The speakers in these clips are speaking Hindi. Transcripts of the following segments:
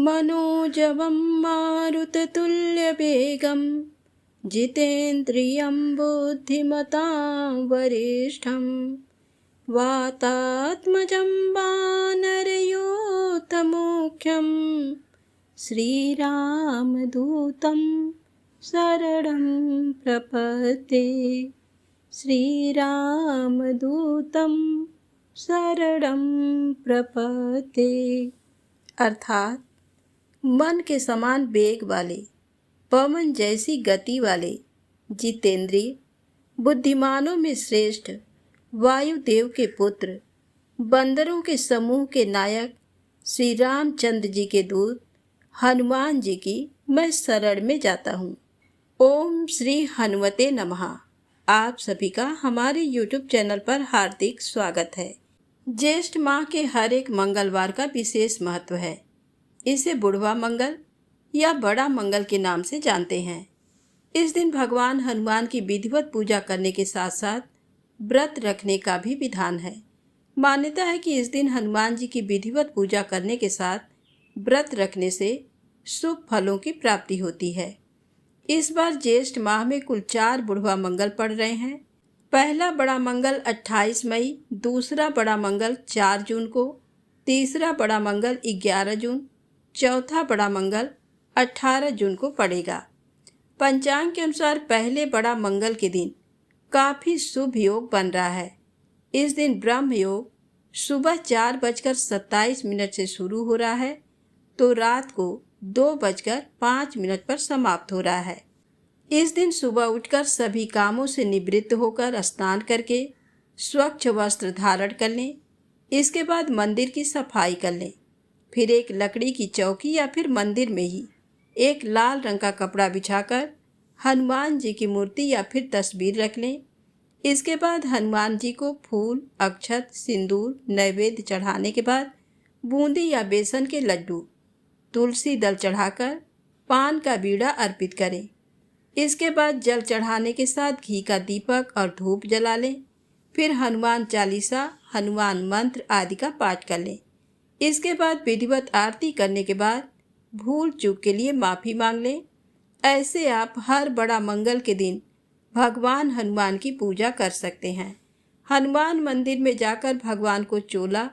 मनोजवं मारुततुल्यवेगं जितेन्द्रियं बुद्धिमतां वरिष्ठं वातात्मजं वानरयूथमुख्यं श्रीरामदूतं शरणं प्रपद्ये। श्रीरामदूतं शरणं प्रपद्ये। अर्थात मन के समान वेग वाले, पवन जैसी गति वाले, जितेंद्रिय, बुद्धिमानों में श्रेष्ठ, वायुदेव के पुत्र, बंदरों के समूह के नायक श्री रामचंद्र जी के दूत हनुमान जी की मैं शरण में जाता हूँ। ओम श्री हनुमते नमः। आप सभी का हमारे YouTube चैनल पर हार्दिक स्वागत है। ज्येष्ठ माह के हर एक मंगलवार का विशेष महत्व है। इसे बुढ़वा मंगल या बड़ा मंगल के नाम से जानते हैं। इस दिन भगवान हनुमान की विधिवत पूजा करने के साथ साथ व्रत रखने का भी विधान है। मान्यता है कि इस दिन हनुमान जी की विधिवत पूजा करने के साथ व्रत रखने से शुभ फलों की प्राप्ति होती है। इस बार ज्येष्ठ माह में कुल 4 बुढ़वा मंगल पड़ रहे हैं। पहला बड़ा मंगल 28 मई, दूसरा बड़ा मंगल 4 जून को, तीसरा बड़ा मंगल 11 जून, चौथा बड़ा मंगल 18 जून को पड़ेगा। पंचांग के अनुसार पहले बड़ा मंगल के दिन काफ़ी शुभ योग बन रहा है। इस दिन ब्रह्म योग सुबह 4:27 से शुरू हो रहा है तो रात को 2:05 पर समाप्त हो रहा है। इस दिन सुबह उठकर सभी कामों से निवृत्त होकर स्नान करके स्वच्छ वस्त्र धारण कर लें। इसके बाद मंदिर की सफाई कर लें। फिर एक लकड़ी की चौकी या फिर मंदिर में ही एक लाल रंग का कपड़ा बिछाकर हनुमान जी की मूर्ति या फिर तस्वीर रख लें। इसके बाद हनुमान जी को फूल, अक्षत, सिंदूर, नैवेद्य चढ़ाने के बाद बूंदी या बेसन के लड्डू, तुलसी दल चढ़ाकर पान का बीड़ा अर्पित करें। इसके बाद जल चढ़ाने के साथ घी का दीपक और धूप जला लें। फिर हनुमान चालीसा, हनुमान मंत्र आदि का पाठ कर लें। इसके बाद विधिवत आरती करने के बाद भूल चूक के लिए माफ़ी मांग लें। ऐसे आप हर बड़ा मंगल के दिन भगवान हनुमान की पूजा कर सकते हैं। हनुमान मंदिर में जाकर भगवान को चोला,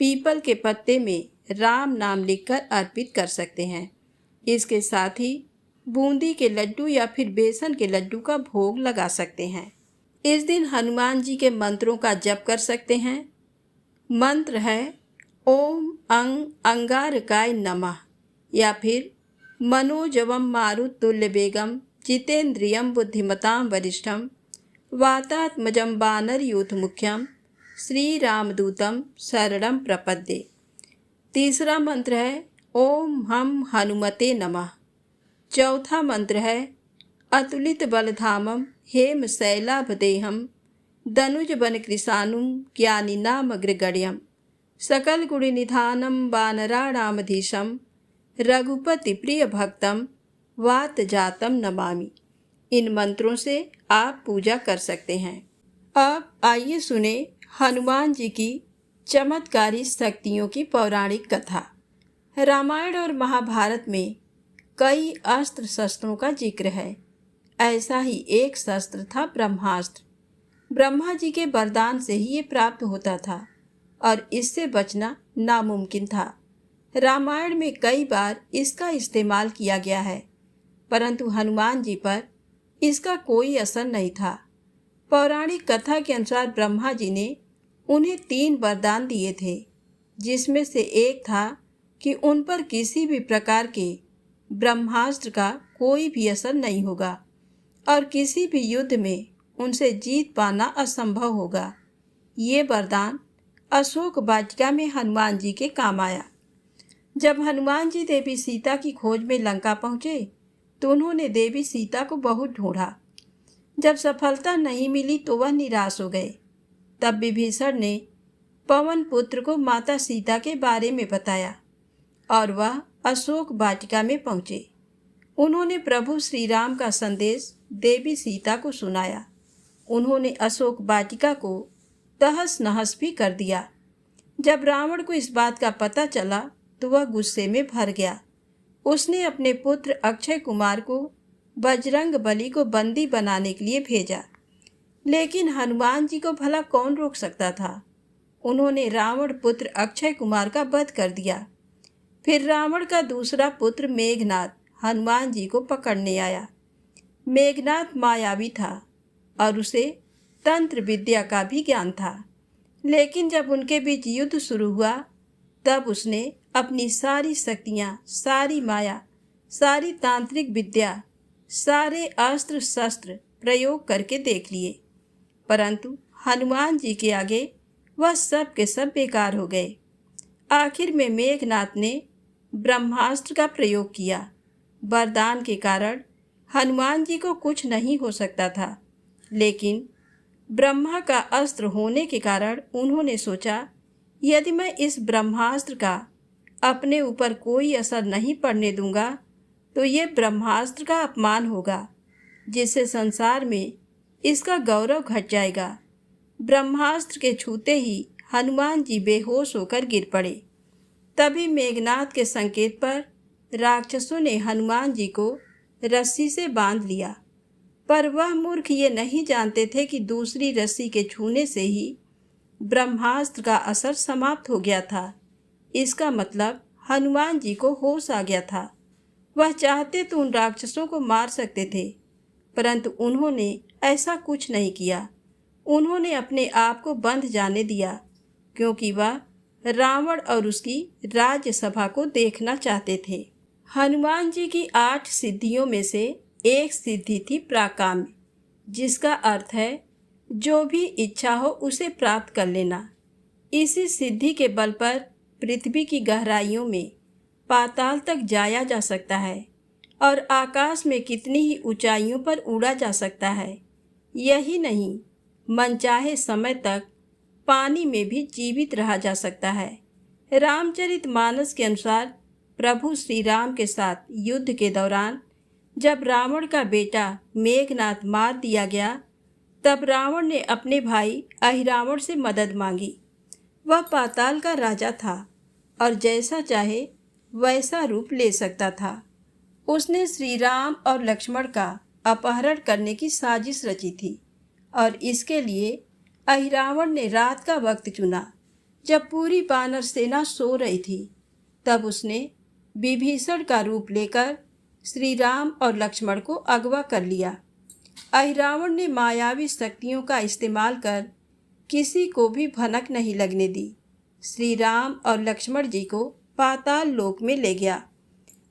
पीपल के पत्ते में राम नाम लिखकर अर्पित कर सकते हैं। इसके साथ ही बूंदी के लड्डू या फिर बेसन के लड्डू का भोग लगा सकते हैं। इस दिन हनुमान जी के मंत्रों का जप कर सकते हैं। मंत्र है ओम अंगारकाय नमः या फिर मनोजवम मारुततुल्य वेगम जितेन्द्रियम बुद्धिमतां वरिष्ठम वातात्मजं वानरयूथमुख्यं श्रीरामदूतं शरणं प्रपद्ये। तीसरा मंत्र है ओम हम हनुमते नमः। चौथा मंत्र है अतुलित बलधामं हेम शैलाभदेहं दनुज बन कृशानुं ज्ञानिनामग्रगण्यं सकल गुण निधानं वानराणामधीशं रघुपति प्रिय भक्तम वात जातम नमामि। इन मंत्रों से आप पूजा कर सकते हैं। अब आइए सुने हनुमान जी की चमत्कारी शक्तियों की पौराणिक कथा। रामायण और महाभारत में कई अस्त्र शस्त्रों का जिक्र है। ऐसा ही एक शस्त्र था ब्रह्मास्त्र। ब्रह्मा जी के वरदान से ही ये प्राप्त होता था और इससे बचना नामुमकिन था। रामायण में कई बार इसका इस्तेमाल किया गया है, परंतु हनुमान जी पर इसका कोई असर नहीं था। पौराणिक कथा के अनुसार ब्रह्मा जी ने उन्हें 3 वरदान दिए थे, जिसमें से एक था कि उन पर किसी भी प्रकार के ब्रह्मास्त्र का कोई भी असर नहीं होगा और किसी भी युद्ध में उनसे जीत पाना असंभव होगा। ये वरदान अशोक वाटिका में हनुमान जी के काम आया। जब हनुमान जी देवी सीता की खोज में लंका पहुँचे तो उन्होंने देवी सीता को बहुत ढूंढा। जब सफलता नहीं मिली तो वह निराश हो गए। तब विभीषण ने पवन पुत्र को माता सीता के बारे में बताया और वह अशोक वाटिका में पहुँचे। उन्होंने प्रभु श्री राम का संदेश देवी सीता को सुनाया। उन्होंने अशोक वाटिका को तहस नहस भी कर दिया। जब रावण को इस बात का पता चला तो वह गुस्से में भर गया। उसने अपने पुत्र अक्षय कुमार को बजरंग बली को बंदी बनाने के लिए भेजा, लेकिन हनुमान जी को भला कौन रोक सकता था। उन्होंने रावण पुत्र अक्षय कुमार का वध कर दिया। फिर रावण का दूसरा पुत्र मेघनाथ हनुमान जी को पकड़ने आया। मेघनाथ मायावी था और उसे तंत्र विद्या का भी ज्ञान था, लेकिन जब उनके बीच युद्ध शुरू हुआ तब उसने अपनी सारी शक्तियाँ, सारी माया, सारी तांत्रिक विद्या, सारे अस्त्र शस्त्र प्रयोग करके देख लिए, परंतु हनुमान जी के आगे वह सब के सब बेकार हो गए। आखिर में मेघनाथ ने ब्रह्मास्त्र का प्रयोग किया। वरदान के कारण हनुमान जी को कुछ नहीं हो सकता था, लेकिन ब्रह्मा का अस्त्र होने के कारण उन्होंने सोचा, यदि मैं इस ब्रह्मास्त्र का अपने ऊपर कोई असर नहीं पड़ने दूंगा तो ये ब्रह्मास्त्र का अपमान होगा, जिससे संसार में इसका गौरव घट जाएगा। ब्रह्मास्त्र के छूते ही हनुमान जी बेहोश होकर गिर पड़े। तभी मेघनाथ के संकेत पर राक्षसों ने हनुमान जी को रस्सी से बांध लिया, पर वह मूर्ख ये नहीं जानते थे कि दूसरी रस्सी के छूने से ही ब्रह्मास्त्र का असर समाप्त हो गया था। इसका मतलब हनुमान जी को होश आ गया था। वह चाहते तो उन राक्षसों को मार सकते थे, परंतु उन्होंने ऐसा कुछ नहीं किया। उन्होंने अपने आप को बंध जाने दिया, क्योंकि वह रावण और उसकी राज्यसभा को देखना चाहते थे। हनुमान जी की 8 सिद्धियों में से एक सिद्धि थी प्राकाम्य, जिसका अर्थ है जो भी इच्छा हो उसे प्राप्त कर लेना। इसी सिद्धि के बल पर पृथ्वी की गहराइयों में पाताल तक जाया जा सकता है और आकाश में कितनी ही ऊंचाइयों पर उड़ा जा सकता है। यही नहीं, मनचाहे समय तक पानी में भी जीवित रहा जा सकता है। रामचरितमानस के अनुसार प्रभु श्री राम के साथ युद्ध के दौरान जब रावण का बेटा मेघनाथ मार दिया गया, तब रावण ने अपने भाई अहिरावण से मदद मांगी। वह पाताल का राजा था और जैसा चाहे वैसा रूप ले सकता था। उसने श्री राम और लक्ष्मण का अपहरण करने की साजिश रची थी और इसके लिए अहिरावण ने रात का वक्त चुना, जब पूरी वानर सेना सो रही थी। तब उसने विभीषण का रूप लेकर श्री राम और लक्ष्मण को अगवा कर लिया। अहिरावण ने मायावी शक्तियों का इस्तेमाल कर किसी को भी भनक नहीं लगने दी। श्री राम और लक्ष्मण जी को पाताल लोक में ले गया।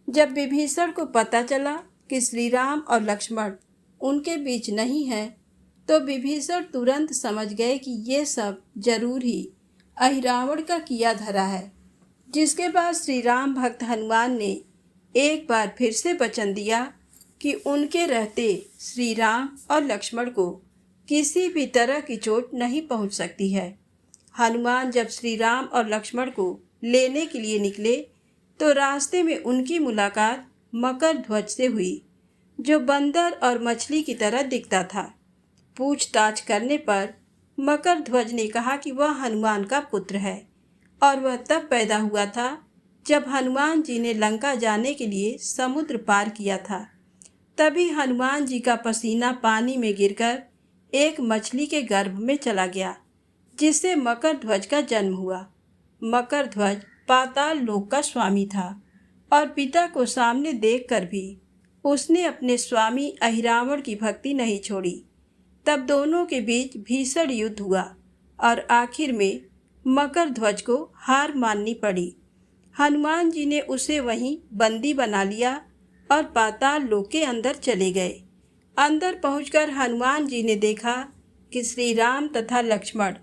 जब विभीषण को पता चला कि श्री राम और लक्ष्मण उनके बीच नहीं है, तो विभीषण तुरंत समझ गए कि ये सब जरूर ही अहिरावण का किया धरा है। जिसके बाद श्री राम भक्त हनुमान ने एक बार फिर से वचन दिया कि उनके रहते श्री राम और लक्ष्मण को किसी भी तरह की चोट नहीं पहुंच सकती है। हनुमान जब श्री राम और लक्ष्मण को लेने के लिए निकले तो रास्ते में उनकी मुलाकात मकर ध्वज से हुई, जो बंदर और मछली की तरह दिखता था। पूछताछ करने पर मकर ध्वज ने कहा कि वह हनुमान का पुत्र है और वह तब पैदा हुआ था जब हनुमान जी ने लंका जाने के लिए समुद्र पार किया था। तभी हनुमान जी का पसीना पानी में गिरकर एक मछली के गर्भ में चला गया, जिससे मकर ध्वज का जन्म हुआ। मकर ध्वज पाताल लोक का स्वामी था और पिता को सामने देखकर भी उसने अपने स्वामी अहिरावण की भक्ति नहीं छोड़ी। तब दोनों के बीच भीषण युद्ध हुआ और आखिर में मकर ध्वज को हार माननी पड़ी। हनुमान जी ने उसे वहीं बंदी बना लिया और पाताल लोक के अंदर चले गए। अंदर पहुंचकर हनुमान जी ने देखा कि श्री राम तथा लक्ष्मण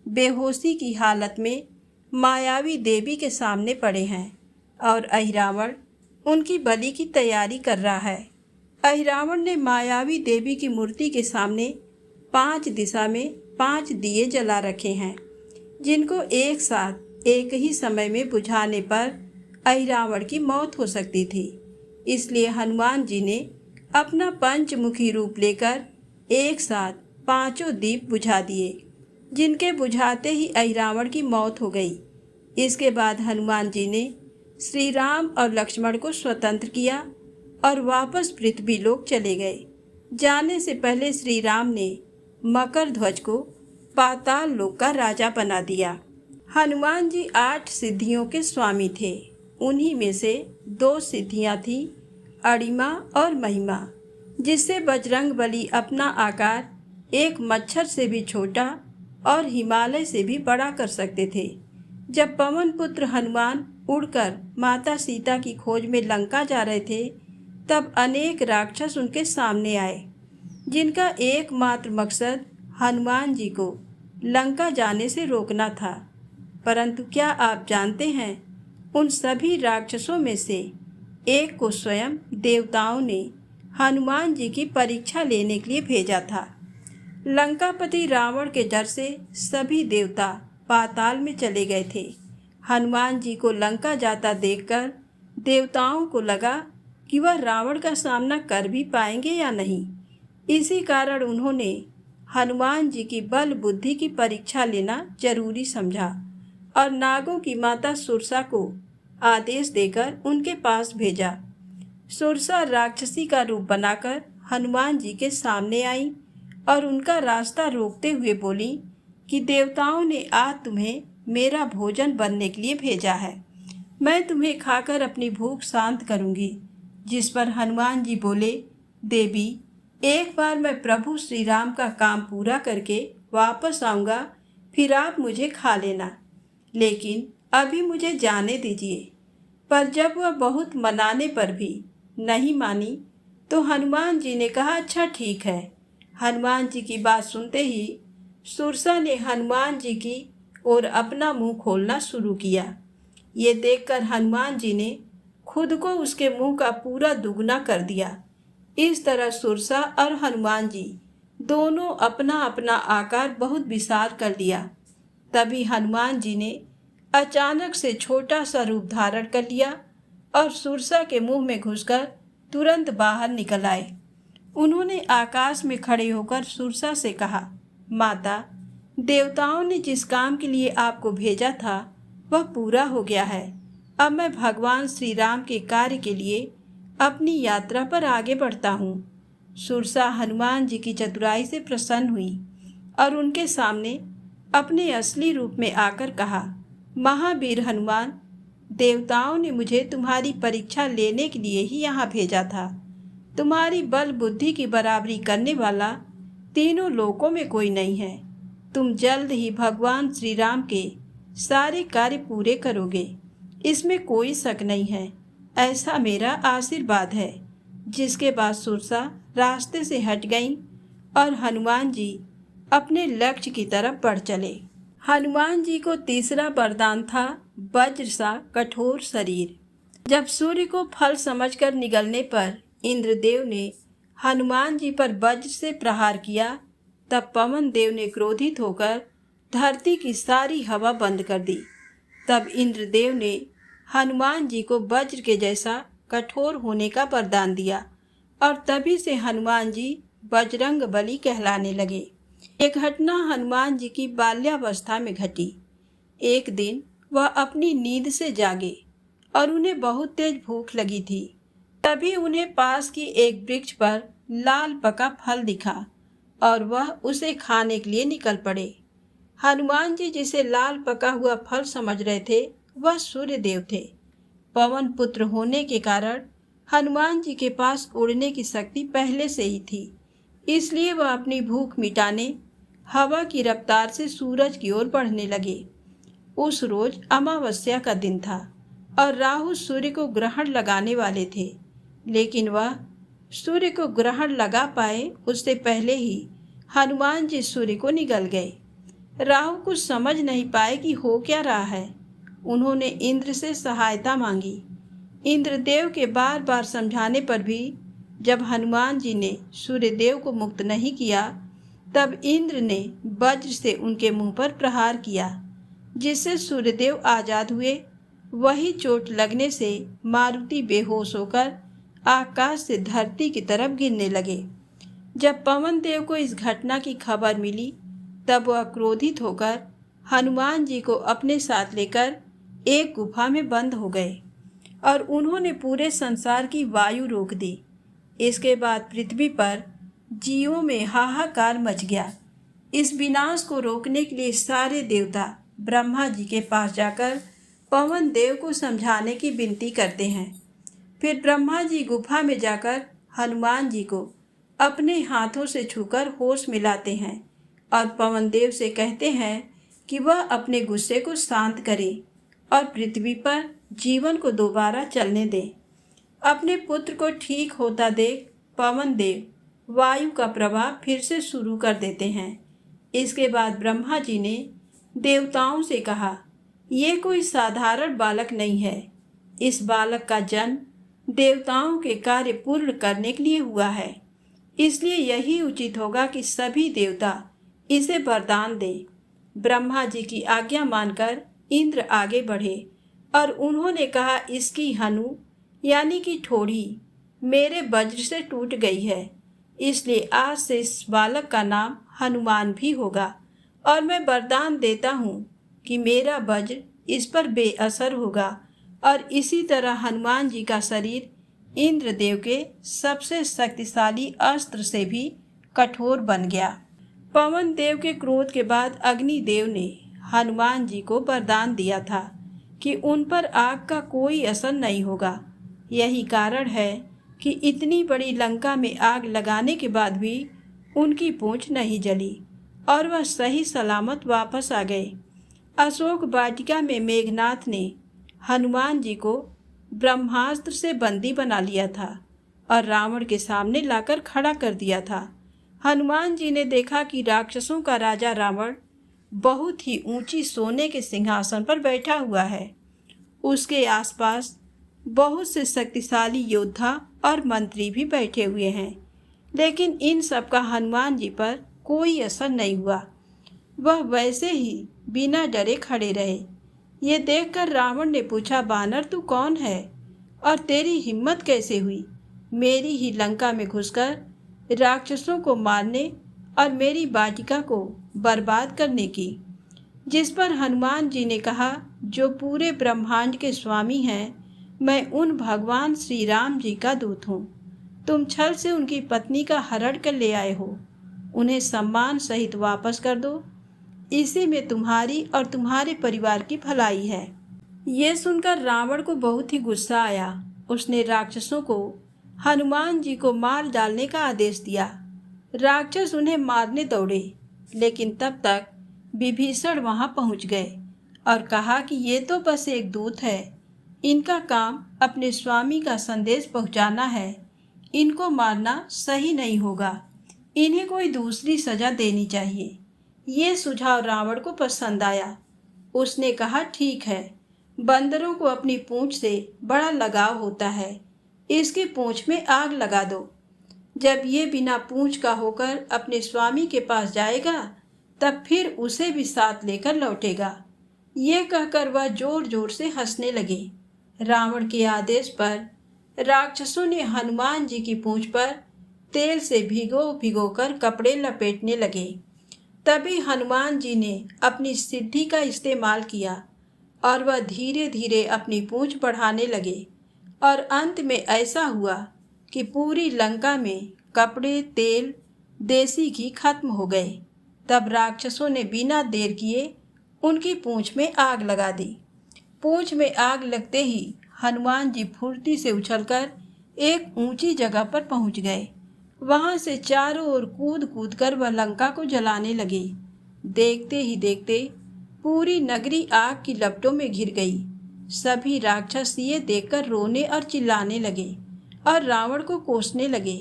बेहोशी की हालत में मायावी देवी के सामने पड़े हैं और अहिरावण उनकी बलि की तैयारी कर रहा है। अहिरावण ने मायावी देवी की मूर्ति के सामने 5 दिशा में 5 दिए जला रखे हैं, जिनको एक साथ एक ही समय में बुझाने पर अहिरावण की मौत हो सकती थी। इसलिए हनुमान जी ने अपना पंचमुखी रूप लेकर एक साथ 5 दीप बुझा दिए, जिनके बुझाते ही अहिरावण की मौत हो गई। इसके बाद हनुमान जी ने श्री राम और लक्ष्मण को स्वतंत्र किया और वापस पृथ्वी लोक चले गए। जाने से पहले श्री राम ने मकर ध्वज को पाताल लोक का राजा बना दिया। हनुमान जी 8 सिद्धियों के स्वामी थे। उन्हीं में से 2 सिद्धियां थी, अणिमा और महिमा, जिससे बजरंगबली अपना आकार एक मच्छर से भी छोटा और हिमालय से भी बड़ा कर सकते थे। जब पवन पुत्र हनुमान उड़कर माता सीता की खोज में लंका जा रहे थे, तब अनेक राक्षस उनके सामने आए, जिनका एकमात्र मकसद हनुमान जी को लंका जाने से रोकना था। परंतु क्या आप जानते हैं, उन सभी राक्षसों में से एक को स्वयं देवताओं ने हनुमान जी की परीक्षा लेने के लिए भेजा था। लंकापति रावण के डर से सभी देवता पाताल में चले गए थे। हनुमान जी को लंका जाता देखकर देवताओं को लगा कि वह रावण का सामना कर भी पाएंगे या नहीं। इसी कारण उन्होंने हनुमान जी की बल बुद्धि की परीक्षा लेना जरूरी समझा और नागों की माता सुरसा को आदेश देकर उनके पास भेजा। सुरसा राक्षसी का रूप बनाकर हनुमान जी के सामने आई और उनका रास्ता रोकते हुए बोली कि देवताओं ने आज तुम्हें मेरा भोजन बनने के लिए भेजा है। मैं तुम्हें खाकर अपनी भूख शांत करूंगी। जिस पर हनुमान जी बोले, देवी, एक बार मैं प्रभु श्री राम का काम पूरा करके वापस आऊँगा, फिर आप मुझे खा लेना, लेकिन अभी मुझे जाने दीजिए। पर जब वह बहुत मनाने पर भी नहीं मानी तो हनुमान जी ने कहा, अच्छा ठीक है। हनुमान जी की बात सुनते ही सुरसा ने हनुमान जी की ओर अपना मुंह खोलना शुरू किया। ये देखकर हनुमान जी ने खुद को उसके मुंह का पूरा दुगना कर दिया। इस तरह सुरसा और हनुमान जी दोनों अपना अपना आकार बहुत विशाल कर लिया। तभी हनुमान जी ने अचानक से छोटा सा रूप धारण कर लिया और सुरसा के मुंह में घुसकर तुरंत बाहर निकल आए। उन्होंने आकाश में खड़े होकर सुरसा से कहा, माता, देवताओं ने जिस काम के लिए आपको भेजा था वह पूरा हो गया है। अब मैं भगवान श्री राम के कार्य के लिए अपनी यात्रा पर आगे बढ़ता हूँ। सुरसा हनुमान जी की चतुराई से प्रसन्न हुई और उनके सामने अपने असली रूप में आकर कहा, महावीर हनुमान, देवताओं ने मुझे तुम्हारी परीक्षा लेने के लिए ही यहाँ भेजा था। तुम्हारी बल बुद्धि की बराबरी करने वाला तीनों लोकों में कोई नहीं है। तुम जल्द ही भगवान श्री राम के सारे कार्य पूरे करोगे, इसमें कोई शक नहीं है। ऐसा मेरा आशीर्वाद है। जिसके बाद सुरसा रास्ते से हट गईं और हनुमान जी अपने लक्ष्य की तरफ बढ़ चले। हनुमान जी को तीसरा वरदान था वज्र सा कठोर शरीर। जब सूर्य को फल समझकर निगलने पर इंद्रदेव ने हनुमान जी पर वज्र से प्रहार किया, तब पवन देव ने क्रोधित होकर धरती की सारी हवा बंद कर दी। तब इंद्रदेव ने हनुमान जी को वज्र के जैसा कठोर होने का वरदान दिया और तभी से हनुमान जी बजरंगबली कहलाने लगे। एक घटना हनुमान जी की बाल्यावस्था में घटी। एक दिन वह अपनी नींद से जागे और उन्हें बहुत तेज भूख लगी थी। तभी उन्हें पास की एक वृक्ष पर लाल पका फल दिखा और वह उसे खाने के लिए निकल पड़े। हनुमान जी जिसे लाल पका हुआ फल समझ रहे थे वह सूर्य देव थे। पवन पुत्र होने के कारण हनुमान जी के पास उड़ने की शक्ति पहले से ही थी, इसलिए वह अपनी भूख मिटाने हवा की रफ्तार से सूरज की ओर बढ़ने लगे। उस रोज अमावस्या का दिन था और राहु सूर्य को ग्रहण लगाने वाले थे, लेकिन वह सूर्य को ग्रहण लगा पाए उससे पहले ही हनुमान जी सूर्य को निगल गए। राहु कुछ समझ नहीं पाए कि हो क्या रहा है। उन्होंने इंद्र से सहायता मांगी। इंद्रदेव के बार बार समझाने पर भी जब हनुमान जी ने सूर्यदेव को मुक्त नहीं किया, तब इंद्र ने वज्र से उनके मुंह पर प्रहार किया, जिससे सूर्यदेव आजाद हुए। वही चोट लगने से मारुति बेहोश होकर आकाश से धरती की तरफ गिरने लगे। जब पवन देव को इस घटना की खबर मिली, तब वह क्रोधित होकर हनुमान जी को अपने साथ लेकर एक गुफा में बंद हो गए। और उन्होंने पूरे संसार की वायु रोक दी। इसके बाद पृथ्वी पर जीवों में हाहाकार मच गया। इस विनाश को रोकने के लिए सारे देवता ब्रह्मा जी के पास जाकर पवन देव को समझाने की विनती करते हैं। फिर ब्रह्मा जी गुफा में जाकर हनुमान जी को अपने हाथों से छूकर होश मिलाते हैं और पवन देव से कहते हैं कि वह अपने गुस्से को शांत करे और पृथ्वी पर जीवन को दोबारा चलने दें। अपने पुत्र को ठीक होता देख पवन देव वायु का प्रवाह फिर से शुरू कर देते हैं। इसके बाद ब्रह्मा जी ने देवताओं से कहा, ये कोई साधारण बालक नहीं है। इस बालक का जन्म देवताओं के कार्य पूर्ण करने के लिए हुआ है, इसलिए यही उचित होगा कि सभी देवता इसे वरदान दें। ब्रह्मा जी की आज्ञा मानकर इंद्र आगे बढ़े और उन्होंने कहा, इसकी हनु यानी कि ठोड़ी मेरे वज्र से टूट गई है, इसलिए आज से इस बालक का नाम हनुमान भी होगा और मैं वरदान देता हूँ कि मेरा वज्र इस पर बेअसर होगा। और इसी तरह हनुमान जी का शरीर इंद्रदेव के सबसे शक्तिशाली अस्त्र से भी कठोर बन गया। पवन देव के क्रोध के बाद अग्निदेव ने हनुमान जी को वरदान दिया था कि उन पर आग का कोई असर नहीं होगा। यही कारण है कि इतनी बड़ी लंका में आग लगाने के बाद भी उनकी पूंछ नहीं जली और वह सही सलामत वापस आ गए। अशोक वाटिका में मेघनाथ ने हनुमान जी को ब्रह्मास्त्र से बंदी बना लिया था और रावण के सामने लाकर खड़ा कर दिया था। हनुमान जी ने देखा कि राक्षसों का राजा रावण बहुत ही ऊंची सोने के सिंहासन पर बैठा हुआ है। उसके आसपास बहुत से शक्तिशाली योद्धा और मंत्री भी बैठे हुए हैं, लेकिन इन सब का हनुमान जी पर कोई असर नहीं हुआ। वह वैसे ही बिना डरे खड़े रहे। ये देखकर रावण ने पूछा, बानर तू कौन है और तेरी हिम्मत कैसे हुई मेरी ही लंका में घुसकर राक्षसों को मारने और मेरी वाटिका को बर्बाद करने की। जिस पर हनुमान जी ने कहा, जो पूरे ब्रह्मांड के स्वामी हैं, मैं उन भगवान श्री राम जी का दूत हूँ। तुम छल से उनकी पत्नी का हरण कर ले आए हो, उन्हें सम्मान सहित वापस कर दो। इसी में तुम्हारी और तुम्हारे परिवार की भलाई है। ये सुनकर रावण को बहुत ही गुस्सा आया। उसने राक्षसों को हनुमान जी को मार डालने का आदेश दिया। राक्षस उन्हें मारने दौड़े, लेकिन तब तक विभीषण वहां पहुंच गए और कहा कि ये तो बस एक दूत है, इनका काम अपने स्वामी का संदेश पहुंचाना है, इनको मारना सही नहीं होगा, इन्हें कोई दूसरी सजा देनी चाहिए। ये सुझाव रावण को पसंद आया। उसने कहा, ठीक है, बंदरों को अपनी पूंछ से बड़ा लगाव होता है, इसकी पूंछ में आग लगा दो। जब ये बिना पूंछ का होकर अपने स्वामी के पास जाएगा, तब फिर उसे भी साथ लेकर लौटेगा। ये कहकर वह जोर जोर से हंसने लगे। रावण के आदेश पर राक्षसों ने हनुमान जी की पूंछ पर तेल से भिगो भिगो कर कपड़े लपेटने लगे। तभी हनुमान जी ने अपनी सिद्धि का इस्तेमाल किया और वह धीरे धीरे अपनी पूंछ बढ़ाने लगे और अंत में ऐसा हुआ कि पूरी लंका में कपड़े, तेल, देसी घी खत्म हो गए। तब राक्षसों ने बिना देर किए उनकी पूंछ में आग लगा दी। पूंछ में आग लगते ही हनुमान जी फुर्ती से उछलकर एक ऊंची जगह पर पहुंच गए। वहां से चारों ओर कूद कूद कर वह लंका को जलाने लगे। देखते ही देखते पूरी नगरी आग की लपटों में घिर गई। सभी राक्षस ये देखकर रोने और चिल्लाने लगे और रावण को कोसने लगे।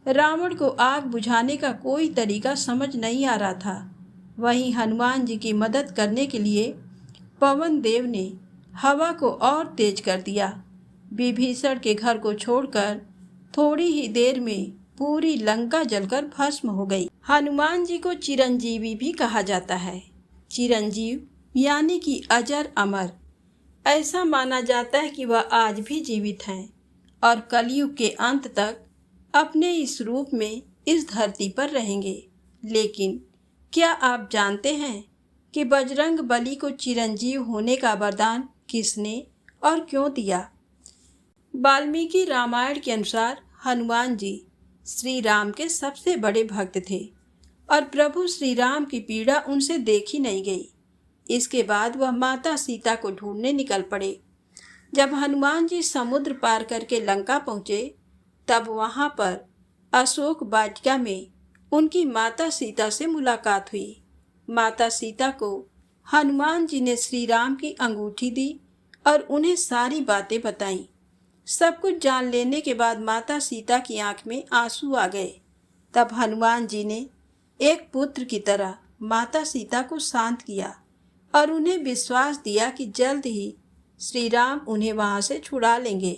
रावण को आग बुझाने का कोई तरीका समझ नहीं आ रहा था। वहीं हनुमान जी की मदद करने के लिए पवन देव ने हवा को और तेज कर दिया। विभीषण के घर को छोड़कर थोड़ी ही देर में पूरी लंका जलकर भस्म हो गई। हनुमान जी को चिरंजीवी भी कहा जाता है। चिरंजीव यानी कि अजर अमर। ऐसा माना जाता है कि वह आज भी जीवित हैं और कलयुग के अंत तक अपने इस रूप में इस धरती पर रहेंगे। लेकिन क्या आप जानते हैं कि बजरंग बली को चिरंजीव होने का वरदान किसने और क्यों दिया? वाल्मीकि रामायण के अनुसार हनुमान जी श्री राम के सबसे बड़े भक्त थे और प्रभु श्री राम की पीड़ा उनसे देखी नहीं गई। इसके बाद वह माता सीता को ढूंढने निकल पड़े। जब हनुमान जी समुद्र पार करके लंका पहुंचे तब वहां पर अशोक वाटिका में उनकी माता सीता से मुलाकात हुई। माता सीता को हनुमान जी ने श्री राम की अंगूठी दी और उन्हें सारी बातें बताईं। सब कुछ जान लेने के बाद माता सीता की आंख में आंसू आ गए। तब हनुमान जी ने एक पुत्र की तरह माता सीता को शांत किया और उन्हें विश्वास दिया कि जल्द ही श्री राम उन्हें वहां से छुड़ा लेंगे।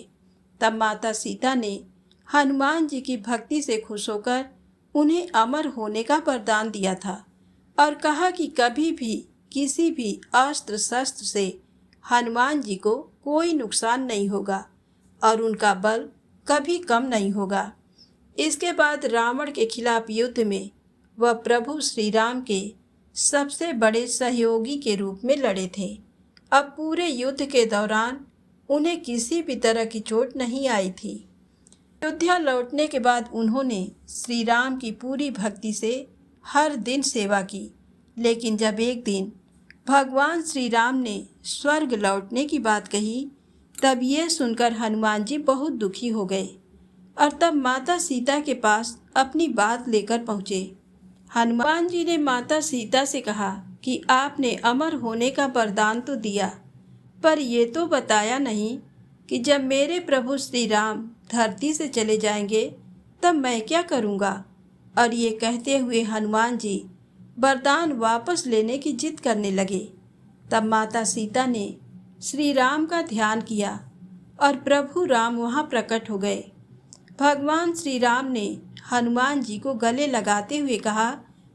तब माता सीता ने हनुमान जी की भक्ति से खुश होकर उन्हें अमर होने का वरदान दिया था और कहा कि कभी भी किसी भी अस्त्र शस्त्र से हनुमान जी को कोई नुकसान नहीं होगा और उनका बल कभी कम नहीं होगा। इसके बाद रावण के खिलाफ युद्ध में वह प्रभु श्री राम के सबसे बड़े सहयोगी के रूप में लड़े थे। अब पूरे युद्ध के दौरान उन्हें किसी भी तरह की चोट नहीं आई थी। अयोध्या लौटने के बाद उन्होंने श्री राम की पूरी भक्ति से हर दिन सेवा की। लेकिन जब एक दिन भगवान श्री राम ने स्वर्ग लौटने की बात कही तब ये सुनकर हनुमान जी बहुत दुखी हो गए और तब माता सीता के पास अपनी बात लेकर पहुँचे। हनुमान जी ने माता सीता से कहा कि आपने अमर होने का वरदान तो दिया, पर ये तो बताया नहीं कि जब मेरे प्रभु श्री राम धरती से चले जाएंगे तब मैं क्या करूँगा। और ये कहते हुए हनुमान जी वरदान वापस लेने की जिद करने लगे। तब माता सीता ने श्री राम का ध्यान किया और प्रभु राम वहाँ प्रकट हो गए। भगवान श्री राम ने हनुमान जी को गले लगाते हुए कहा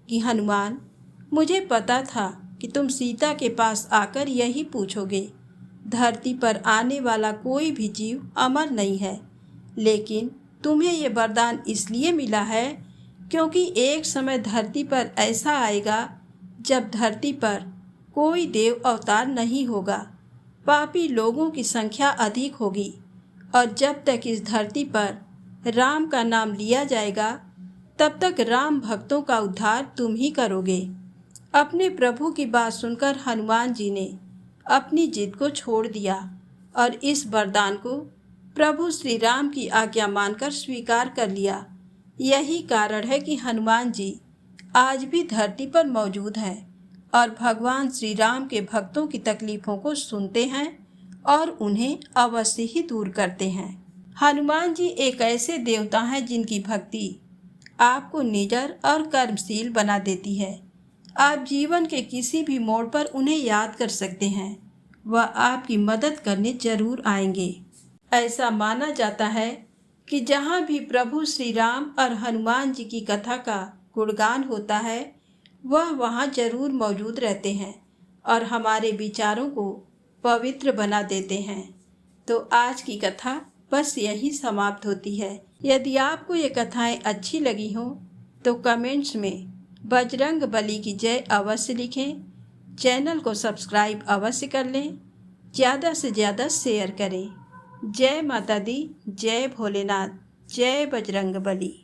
कि हनुमान, मुझे पता था कि तुम सीता के पास आकर यही पूछोगे। धरती पर आने वाला कोई भी जीव अमर नहीं है, लेकिन तुम्हें ये वरदान इसलिए मिला है क्योंकि एक समय धरती पर ऐसा आएगा जब धरती पर कोई देव अवतार नहीं होगा, पापी लोगों की संख्या अधिक होगी और जब तक इस धरती पर राम का नाम लिया जाएगा तब तक राम भक्तों का उद्धार तुम ही करोगे। अपने प्रभु की बात सुनकर हनुमान जी ने अपनी जिद को छोड़ दिया और इस वरदान को प्रभु श्री राम की आज्ञा मानकर स्वीकार कर लिया। यही कारण है कि हनुमान जी आज भी धरती पर मौजूद हैं और भगवान श्री राम के भक्तों की तकलीफ़ों को सुनते हैं और उन्हें अवश्य ही दूर करते हैं। हनुमान जी एक ऐसे देवता हैं जिनकी भक्ति आपको निडर और कर्मशील बना देती है। आप जीवन के किसी भी मोड़ पर उन्हें याद कर सकते हैं, वह आपकी मदद करने जरूर आएंगे। ऐसा माना जाता है कि जहाँ भी प्रभु श्री राम और हनुमान जी की कथा का गुणगान होता है वह वहाँ जरूर मौजूद रहते हैं और हमारे विचारों को पवित्र बना देते हैं। तो आज की कथा बस यही समाप्त होती है। यदि आपको ये कथाएं अच्छी लगी हों तो कमेंट्स में बजरंग बली की जय अवश्य लिखें। चैनल को सब्सक्राइब अवश्य कर लें, ज़्यादा से ज़्यादा शेयर करें। जय माता दी, जय भोलेनाथ, जय बजरंग बली।